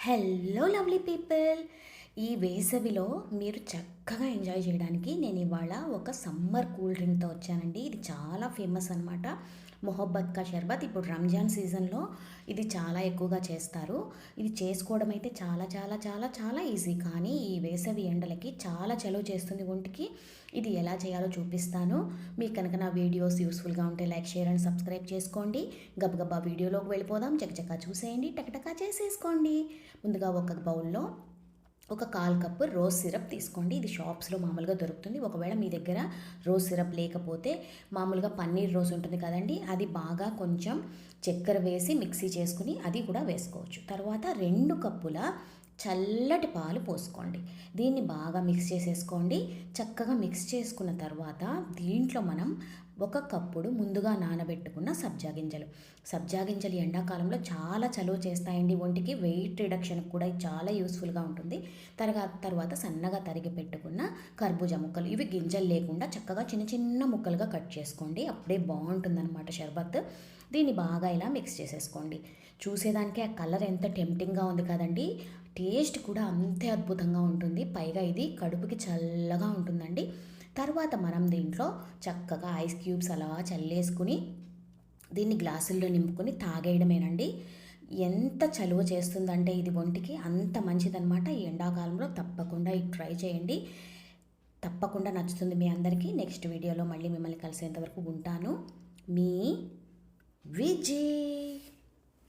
Hello lovely people. ఈ వేసవిలో మీరు చక్కగా ఎంజాయ్ చేయడానికి నేను ఇవాళ ఒక సమ్మర్ కూల్ డ్రింక్తో వచ్చానండి. ఇది చాలా ఫేమస్ అనమాట. మొహబ్బత్ కా షర్బత్. ఇప్పుడు రంజాన్ సీజన్లో ఇది చాలా ఎక్కువగా చేస్తారు. ఇది చేసుకోవడం అయితే చాలా చాలా చాలా చాలా ఈజీ. కానీ ఈ వేసవి ఎండలకి చాలా చలువ చేస్తుంది ఒంటికి. ఇది ఎలా చేయాలో చూపిస్తాను. మీకు కనుక నా వీడియోస్ యూస్ఫుల్గా ఉంటే లైక్, షేర్ అండ్ సబ్స్క్రైబ్ చేసుకోండి. గబగబా వీడియోలోకి వెళ్ళిపోదాం. చకచకా చూసేయండి, టకటకా చేసేసుకోండి. ముందుగా ఒక బౌల్లో ఒక 1/4 కప్పు రోజ్ సిరప్ తీసుకోండి. ఇది షాప్స్లో మామూలుగా దొరుకుతుంది. ఒకవేళ మీ దగ్గర రోజ్ సిరప్ లేకపోతే మామూలుగా పన్నీర్ రోజ్ ఉంటుంది కదండి, అది బాగా కొంచెం చక్కెర వేసి మిక్సీ చేసుకుని అది కూడా వేసుకోవచ్చు. తర్వాత 2 కప్పుల చల్లటి పాలు పోసుకోండి. దీన్ని బాగా మిక్స్ చేసేసుకోండి. చక్కగా మిక్స్ చేసుకున్న తర్వాత దీంట్లో మనం 1 కప్పుడు ముందుగా నానబెట్టుకున్న సబ్జా గింజలు. సబ్జా గింజలు ఎండాకాలంలో చాలా చలువ చేస్తాయండి ఒంటికి. వెయిట్ రిడక్షన్కి కూడా ఇది చాలా యూస్ఫుల్గా ఉంటుంది. తర్వాత సన్నగా తరిగి పెట్టుకున్న కర్బూజా ముక్కలు. ఇవి గింజలు లేకుండా చక్కగా చిన్న చిన్న ముక్కలుగా కట్ చేసుకోండి. అప్పుడే బాగుంటుందన్నమాట షర్బత్. దీన్ని బాగా ఇలా మిక్స్ చేసేసుకోండి. చూసేదానికి ఆ కలర్ ఎంత టెంప్టింగ్గా ఉంది కదండి. టేస్ట్ కూడా అంతే అద్భుతంగా ఉంటుంది. పైగా ఇది కడుపుకి చల్లగా ఉంటుందండి. తర్వాత మనం దీంట్లో చక్కగా ఐస్ క్యూబ్స్ అలా చల్లేసుకుని దీన్ని గ్లాసుల్లో నింపుకొని తాగేయడమేనండి. ఎంత చలువ చేస్తుందంటే ఇది ఒంటికి అంత మంచిదన్నమాట. ఈ ఎండాకాలంలో తప్పకుండా ఇది ట్రై చేయండి. తప్పకుండా నచ్చుతుంది మీ అందరికీ. నెక్స్ట్ వీడియోలో మళ్ళీ మిమ్మల్ని కలిసేంత వరకు ఉంటాను. మీ విజయ్.